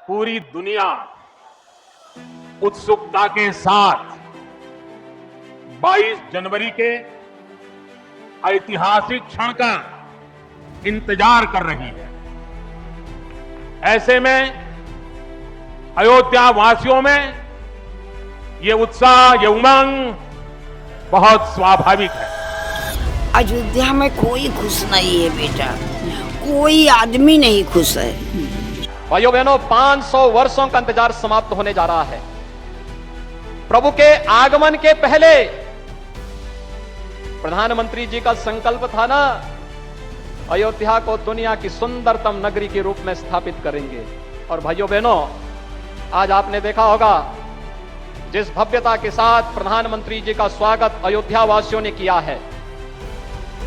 पूरी दुनिया उत्सुकता के साथ 22 जनवरी के ऐतिहासिक क्षण का इंतजार कर रही है। ऐसे में अयोध्या वासियों में ये उत्साह, ये उमंग बहुत स्वाभाविक है। अयोध्या में कोई खुश नहीं है बेटा, कोई आदमी नहीं खुश है। भाइयों बहनों, 500 वर्षों का इंतजार समाप्त होने जा रहा है। प्रभु के आगमन के पहले प्रधानमंत्री जी का संकल्प था ना, अयोध्या को दुनिया की सुंदरतम नगरी के रूप में स्थापित करेंगे। और भाइयों बहनों, आज आपने देखा होगा जिस भव्यता के साथ प्रधानमंत्री जी का स्वागत अयोध्या वासियों ने किया है,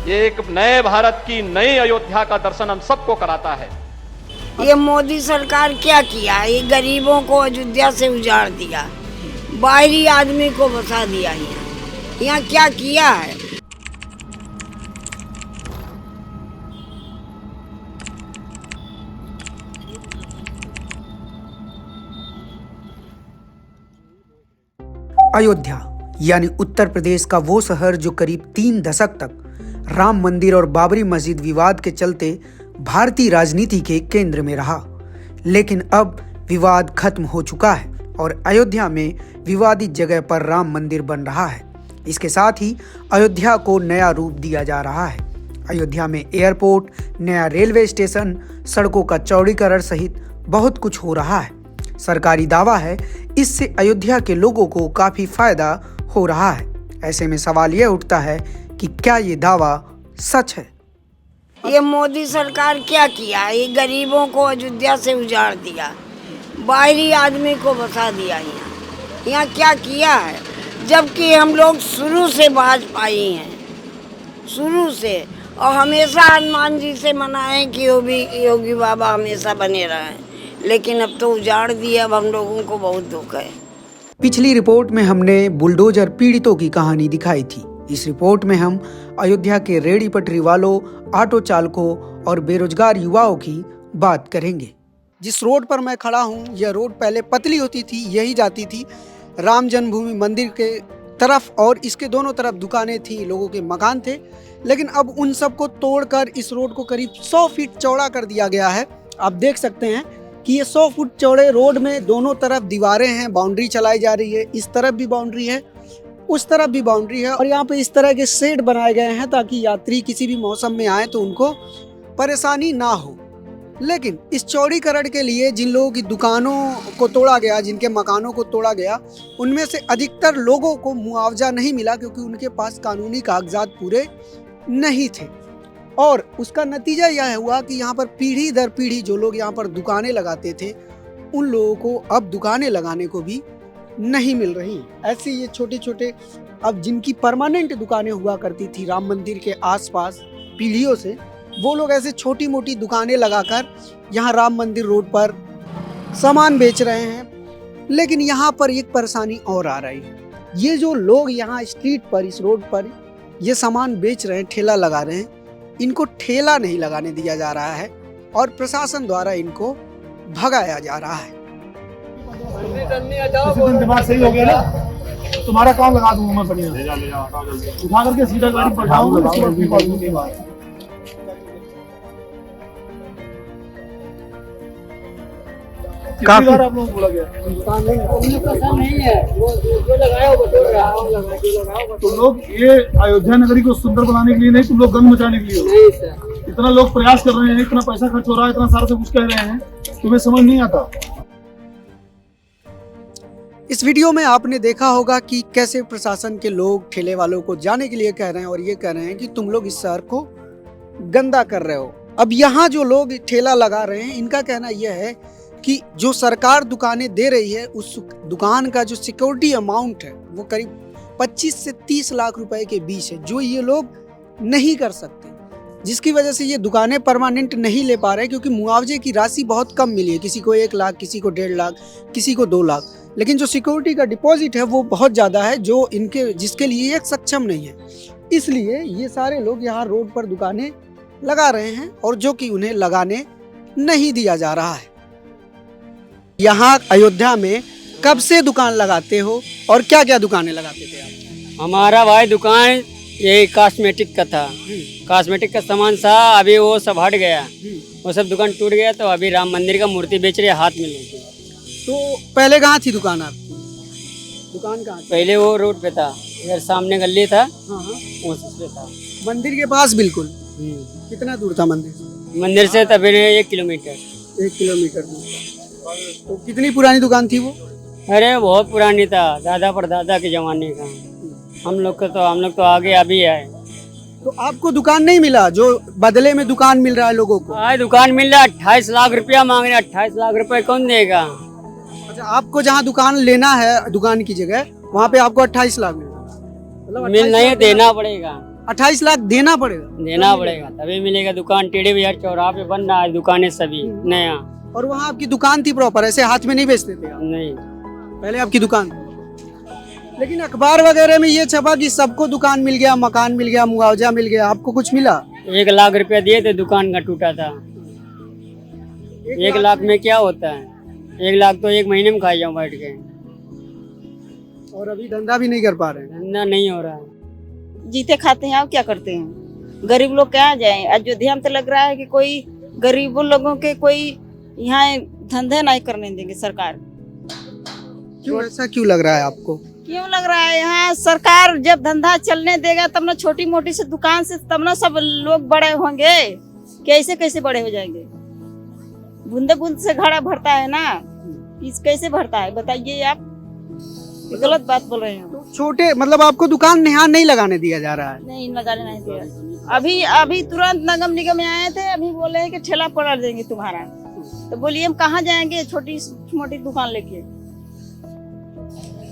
ये एक नए भारत की नई अयोध्या का दर्शन हम सबको कराता है। ये मोदी सरकार क्या किया? ये गरीबों को अयोध्या से उजाड़ दिया, बाहरी आदमी को बसा दिया। यहाँ क्या किया है? अयोध्या यानी उत्तर प्रदेश का वो शहर जो करीब 3 दशक तक राम मंदिर और बाबरी मस्जिद विवाद के चलते भारतीय राजनीति के केंद्र में रहा। लेकिन अब विवाद खत्म हो चुका है और अयोध्या में विवादित जगह पर राम मंदिर बन रहा है। इसके साथ ही अयोध्या को नया रूप दिया जा रहा है। अयोध्या में एयरपोर्ट, नया रेलवे स्टेशन, सड़कों का चौड़ीकरण सहित बहुत कुछ हो रहा है। सरकारी दावा है इससे अयोध्या के लोगों को काफी फायदा हो रहा है। ऐसे में सवाल यह उठता है कि क्या ये दावा सच है? ये मोदी सरकार क्या किया? ये गरीबों को अयोध्या से उजाड़ दिया, बाहरी आदमी को बसा दिया। यहाँ क्या किया है? जबकि हम लोग शुरू से भाजपा ही हैं, शुरू से, और हमेशा हनुमान जी से मनाए कि योगी बाबा हमेशा बने रहें। लेकिन अब तो उजाड़ दिया। अब हम लोगों को बहुत दुख है। पिछली रिपोर्ट में हमने बुलडोजर पीड़ितों की कहानी दिखाई थी। इस रिपोर्ट में हम अयोध्या के रेहड़ी पटरी वालों, ऑटो चालकों और बेरोजगार युवाओं की बात करेंगे। जिस रोड पर मैं खड़ा हूँ, यह रोड पहले पतली होती थी, यही जाती थी राम जन्मभूमि मंदिर के तरफ, और इसके दोनों तरफ दुकानें थी, लोगों के मकान थे। लेकिन अब उन सबको तोड़कर इस रोड को करीब 100 फीट चौड़ा कर दिया गया है। आप देख सकते हैं कि ये 100 फुट चौड़े रोड में दोनों तरफ दीवारें हैं, बाउंड्री चलाई जा रही है। इस तरफ भी बाउंड्री है, उस तरफ भी बाउंड्री है, और यहाँ पे इस तरह के शेड बनाए गए हैं ताकि यात्री किसी भी मौसम में आए तो उनको परेशानी ना हो। लेकिन इस चौड़ीकरण के लिए जिन लोगों की दुकानों को तोड़ा गया, जिनके मकानों को तोड़ा गया, उनमें से अधिकतर लोगों को मुआवजा नहीं मिला क्योंकि उनके पास कानूनी कागजात पूरे नहीं थे। और उसका नतीजा यह हुआ कि यहाँ पर पीढ़ी दर पीढ़ी जो लोग यहाँ पर दुकानें लगाते थे, उन लोगों को अब दुकानें लगाने को भी नहीं मिल रही। ऐसे ये छोटे छोटे अब जिनकी परमानेंट दुकानें हुआ करती थी राम मंदिर के आसपास पीढ़ियों से, वो लोग ऐसे छोटी मोटी दुकानें लगाकर यहाँ राम मंदिर रोड पर सामान बेच रहे हैं। लेकिन यहाँ पर एक परेशानी और आ रही है। ये जो लोग यहाँ स्ट्रीट पर, इस रोड पर ये सामान बेच रहे हैं, ठेला लगा रहे हैं, इनको ठेला नहीं लगाने दिया जा रहा है और प्रशासन द्वारा इनको भगाया जा रहा है। दिमाग सही हो गया ना, तुम्हारा काम लगा दूंगा मैं बढ़िया। ले जा उठा करके सीधा गाड़ी पलटाऊंगा। काफी बार आप लोगों को बोला गया नहीं है, वो लगाया तो लोग ये अयोध्या नगरी को सुंदर बनाने के लिए नहीं, तुम लोग गंद मचाने के लिए नहीं सर। इतना लोग प्रयास कर रहे हैं, इतना पैसा खर्च हो रहा है, इतना सारा सब कुछ कह रहे हैं, तुम्हें समझ नहीं आता। इस वीडियो में आपने देखा होगा कि कैसे प्रशासन के लोग ठेले वालों को जाने के लिए कह रहे हैं और ये कह रहे हैं कि तुम लोग इस शहर को गंदा कर रहे हो। अब यहाँ जो लोग ठेला लगा रहे हैं, इनका कहना यह है कि जो सरकार दुकानें दे रही है, उस दुकान का जो सिक्योरिटी अमाउंट है वो करीब 25 से 30 लाख रुपए के बीच है, जो ये लोग नहीं कर सकते, जिसकी वजह से ये दुकानें परमानेंट नहीं ले पा रहे क्योंकि मुआवजे की राशि बहुत कम मिली है। किसी को 1 लाख, किसी को 1.5 लाख, किसी को 2 लाख। लेकिन जो सिक्योरिटी का डिपॉजिट है वो बहुत ज़्यादा है, जो जिसके लिए ये सक्षम नहीं है। इसलिए ये सारे लोग यहाँ रोड पर दुकानें लगा रहे हैं और जो कि उन्हें लगाने नहीं दिया जा रहा है। यहाँ अयोध्या में कब से दुकान लगाते हो और क्या क्या दुकानें लगाते थे आप? हमारा भाई दुकान यही कॉस्मेटिक का था। कॉस्मेटिक का सामान था, अभी वो सब हट गया, वो सब दुकान टूट गया। तो अभी राम मंदिर का मूर्ति बेच रहे, हाथ में लेके। तो पहले कहाँ थी दुकान आपकी? दुकान कहाँ थी? पहले वो रोड पे था, इधर सामने गली था, हाँ उस पे था। मंदिर के पास बिल्कुल। कितना दूर था मंदिर से? मंदिर से तभी 1 किलोमीटर। 1 किलोमीटर दूर। तो कितनी पुरानी दुकान थी वो? अरे बहुत पुरानी था, दादा परदादा के जमाने का। हम लोग तो आगे अभी आए। तो आपको दुकान नहीं मिला जो बदले में दुकान मिल रहा है लोगों को? आज दुकान मिल रहा है, 28 लाख रुपया मांग रहे हैं। 28 लाख रुपए कौन देगा? अच्छा, आपको जहाँ दुकान लेना है दुकान की जगह, वहाँ पे आपको 28 लाख मिलेगा? मतलब मिल नहीं, देना पड़ेगा। 28 लाख देना पड़ेगा? देना पड़ेगा तभी मिलेगा। दुकान टेढ़े बाजार चौराहा पे बन रहा है, दुकानें सभी नया। और वहाँ आपकी दुकान थी प्रॉपर, ऐसे हाथ में नहीं बेचते थे आप? नहीं, पहले आपकी दुकान थी। लेकिन अखबार वगैरह में ये छपा कि सबको दुकान मिल गया, मकान मिल गया, मुआवजा मिल गया, आपको कुछ मिला? 1 लाख रुपया दिए थे, दुकान का टूटा था। 1 लाख में क्या होता है? 1 लाख तो 1 महीने में खाई जाऊँ बैठ के। और अभी धंधा भी नहीं कर पा रहे हैं। धंधा नहीं हो रहा है। जीते खाते हैं, आप क्या करते हैं? गरीब लोग क्या जाएं? अयोध्या में तो लग रहा है कि कोई गरीबों लोगों के कोई यहाँ धंधे नहीं करने देंगे सरकार। क्यों, ऐसा क्यों लग रहा है आपको? क्यों लग रहा है? यहाँ सरकार जब धंधा चलने देगा तब ना छोटी मोटी से दुकान से तब ना सब लोग बड़े होंगे। कैसे कैसे बड़े हो जाएंगे? बूंदे बूंद से घड़ा भरता है ना, इस कैसे भरता है बताइए आप? गलत बात बोल रहे हैं। तो छोटे मतलब आपको दुकान यहाँ नहीं लगाने दिया जा रहा है? नहीं लगाने नहीं दिया। अभी तुरंत नगम निगम में आए थे, अभी बोले हैं कि ठेला पकड़ देंगे तुम्हारा। तो बोलिए हम कहाँ जाएंगे छोटी मोटी दुकान लेके?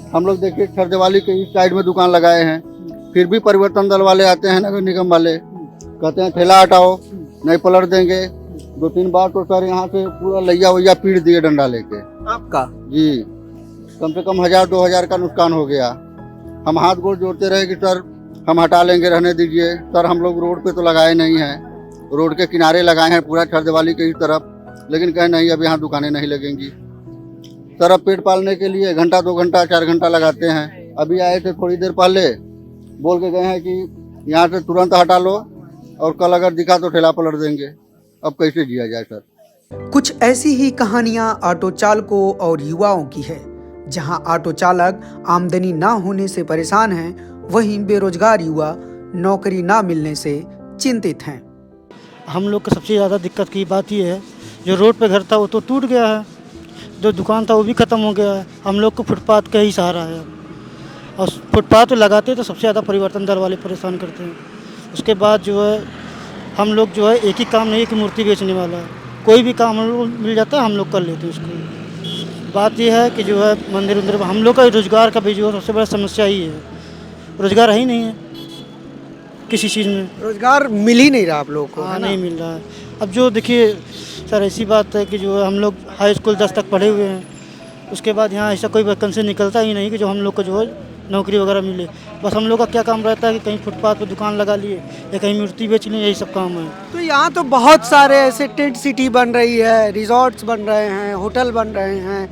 हम लोग देखिए ठरदेवाली के इस साइड में दुकान लगाए हैं, फिर भी परिवर्तन दल वाले आते हैं, नगर निगम वाले कहते हैं ठेला हटाओ, नहीं पलट देंगे। 2-3 बार तो सर यहाँ से पूरा लैया वैया पीट दिए डंडा लेके। आपका? जी, कम से कम 1000-2000 का नुकसान हो गया। हम हाथ गोड़ जोड़ते रहे कि सर हम हटा लेंगे, रहने दीजिए। सर हम लोग रोड पे तो लगाए नहीं हैं, रोड के किनारे लगाए हैं पूरा ठरदेवाली के इस तरफ, लेकिन कहे नहीं अब यहाँ दुकानें नहीं लगेंगी। सर अब पेट पालने के लिए घंटा 2 घंटा 4 घंटा लगाते हैं। अभी आए थे थोड़ी देर पहले, बोल के गए हैं कि यहाँ से तुरंत हटा लो और कल अगर दिखा तो ठेला पलट देंगे। अब कैसे जिया जाए सर? कुछ ऐसी ही कहानियां ऑटो चालकों और युवाओं की है। जहां ऑटो चालक आमदनी ना होने से परेशान हैं, वहीं बेरोजगार युवा नौकरी ना मिलने से चिंतित हैं। हम लोग को सबसे ज़्यादा दिक्कत की बात ये है, जो रोड पे घर था वो तो टूट गया है, जो दुकान था वो भी ख़त्म हो गया है। हम लोग को फुटपाथ का ही सहारा है, और फुटपाथ लगाते तो सबसे ज़्यादा परिवर्तन दल वाले परेशान करते हैं। उसके बाद जो है हम लोग जो है एक ही काम नहीं है कि मूर्ति बेचने वाला है, कोई भी काम हम लोग मिल जाता है हम लोग कर लेते हैं उसको। बात यह है कि जो है मंदिर उंदिर हम लोग का रोज़गार का भी जो है सबसे बड़ा समस्या ही है, रोज़गार है ही नहीं है किसी चीज़ में। रोजगार मिल ही नहीं रहा आप लोगों को? हाँ, नहीं मिल रहा है। अब जो देखिए सर ऐसी बात है कि जो है हम लोग हाई स्कूल 10 तक पढ़े हुए हैं, उसके बाद यहाँ ऐसा कोई वैकेंसी निकलता ही नहीं कि जो हम लोग को जो है नौकरी वगैरह मिले। बस हम लोग का क्या काम रहता है कि कहीं फुटपाथ पर दुकान लगा लिए या कहीं मूर्ति बेच लिए, यही सब काम है। तो यहाँ तो बहुत सारे ऐसे टेंट सिटी बन रही है, रिजॉर्ट्स बन रहे हैं, होटल बन रहे हैं,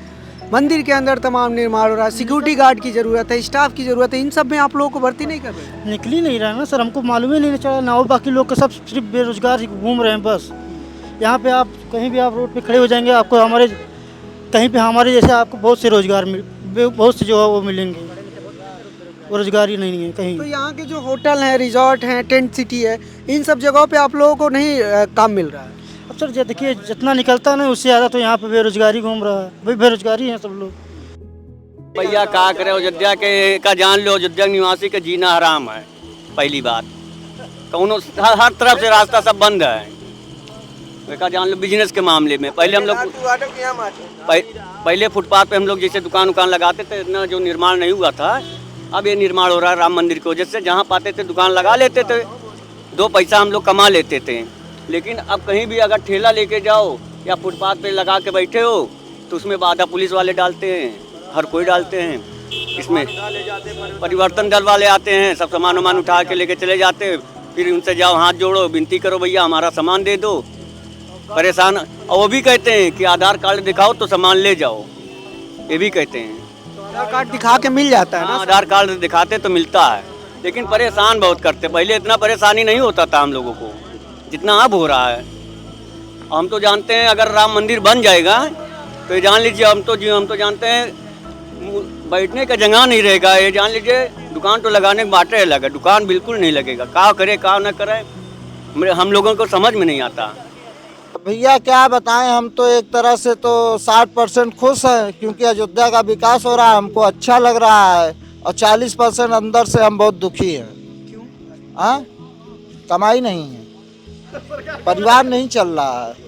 मंदिर के अंदर तमाम निर्माण हो रहा है, सिक्योरिटी गार्ड की ज़रूरत है, स्टाफ की ज़रूरत है। इन सब में आप लोगों को भर्ती नहीं कर रहे? निकल ही नहीं रहा है ना सर, हमको मालूम ही नहीं चला ना। और बाकी लोग का सब सिर्फ बेरोजगार ही घूम रहे हैं बस। यहाँ पे आप कहीं भी आप रोड पे खड़े हो जाएंगे, आपको हमारे कहीं पे हमारे जैसे आपको बहुत से रोजगार बहुत से जो है वो मिलेंगे, वो रोजगार ही नहीं है कहीं। तो यहाँ के जो होटल हैं, रिजॉर्ट हैं, टेंट सिटी है, इन सब जगहों पे आप लोगों को नहीं काम मिल रहा है? अब सर देखिए जितना निकलता है ना उससे ज़्यादा तो यहाँ पे बेरोजगारी घूम रहा है, भाई बेरोजगारी है सब लोग। भैया क्या करे, अयोध्या के का जान लो, अयोध्या निवासी का जीना हराम है। पहली बात कौनो हर तरफ से रास्ता सब बंद है। का जान लो बिजनेस के मामले में पहले हम लोग पहले फुटपाथ पे हम लोग जैसे दुकान उकान लगाते थे, इतना जो निर्माण नहीं हुआ था, अब ये निर्माण हो रहा है राम मंदिर की वजह से। जहाँ पाते थे दुकान लगा लेते थे, 2 पैसा हम लोग कमा लेते थे। लेकिन अब कहीं भी अगर ठेला लेके जाओ या फुटपाथ पे लगा के बैठे हो तो उसमें बाधा पुलिस वाले डालते हैं, हर कोई डालते हैं। इसमें परिवर्तन दल वाले आते हैं, सब सामान वामान उठा के लेके चले जाते हैं। फिर उनसे जाओ हाथ जोड़ो, विनती करो भैया हमारा सामान दे दो, परेशान। और वो भी कहते हैं कि आधार कार्ड दिखाओ तो सामान ले जाओ, ये भी कहते हैं। आधार कार्ड दिखा के मिल जाता है ना? हाँ, आधार कार्ड दिखाते तो मिलता है, लेकिन परेशान बहुत करते। पहले इतना परेशानी नहीं होता था हम लोगों को जितना अब हो रहा है। हम तो जानते हैं अगर राम मंदिर बन जाएगा तो ये जान लीजिए, हम तो जानते हैं बैठने का जगह नहीं रहेगा। ये जान लीजिए दुकान तो लगाने के बाटे लगा, दुकान बिल्कुल नहीं लगेगा। का करे का न करे हम लोगों को समझ में नहीं आता। भैया क्या बताएं, हम तो एक तरह से तो 60% खुश हैं क्योंकि अयोध्या का विकास हो रहा है, हमको अच्छा लग रहा है। और 40% अंदर से हम बहुत दुखी हैं। क्यों? हाँ, कमाई नहीं है, परिवार नहीं चल रहा है।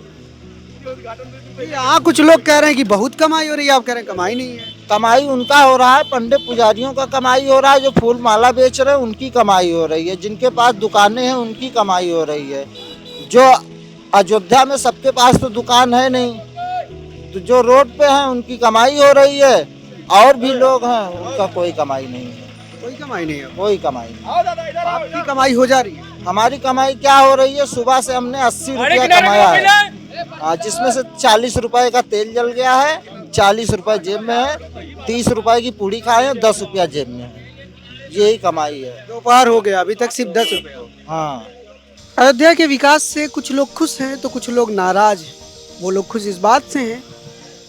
यहाँ कुछ लोग कह रहे हैं कि बहुत कमाई हो रही है, आप कह रहे हैं कमाई नहीं है। कमाई उनका हो रहा है, पंडित पुजारियों का कमाई हो रहा है, जो फूल माला बेच रहे हैं उनकी कमाई हो रही है, जिनके पास दुकानें हैं उनकी कमाई हो रही है। जो अयोध्या में सबके पास तो दुकान है नहीं, तो जो रोड पे हैं उनकी कमाई हो रही है, और भी लोग हैं उनका कोई कमाई नहीं है। कोई कमाई नहीं है? कोई कमाई नहीं। आपकी कमाई हो जा रही है? हमारी कमाई क्या हो रही है, सुबह से हमने 80 रुपया कमाया है, जिसमें से 40 रुपए का तेल जल गया है, 40 रुपए जेब में है, 30 रुपए की पूड़ी खाए हैं, 10 रुपया जेब में है। यही कमाई है। दोपहर हो गया, अभी तक सिर्फ 10 रुपए हो। हाँ, अयोध्या के विकास से कुछ लोग खुश हैं तो कुछ लोग नाराज हैं। वो लोग खुश इस बात से हैं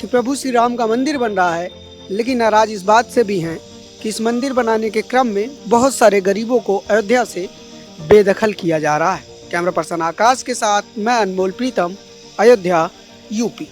कि प्रभु श्री राम का मंदिर बन रहा है, लेकिन नाराज इस बात से भी हैं कि इस मंदिर बनाने के क्रम में बहुत सारे गरीबों को अयोध्या से बेदखल किया जा रहा है। कैमरा पर्सन आकाश के साथ मैं अनमोल प्रीतम, अयोध्या, यूपी।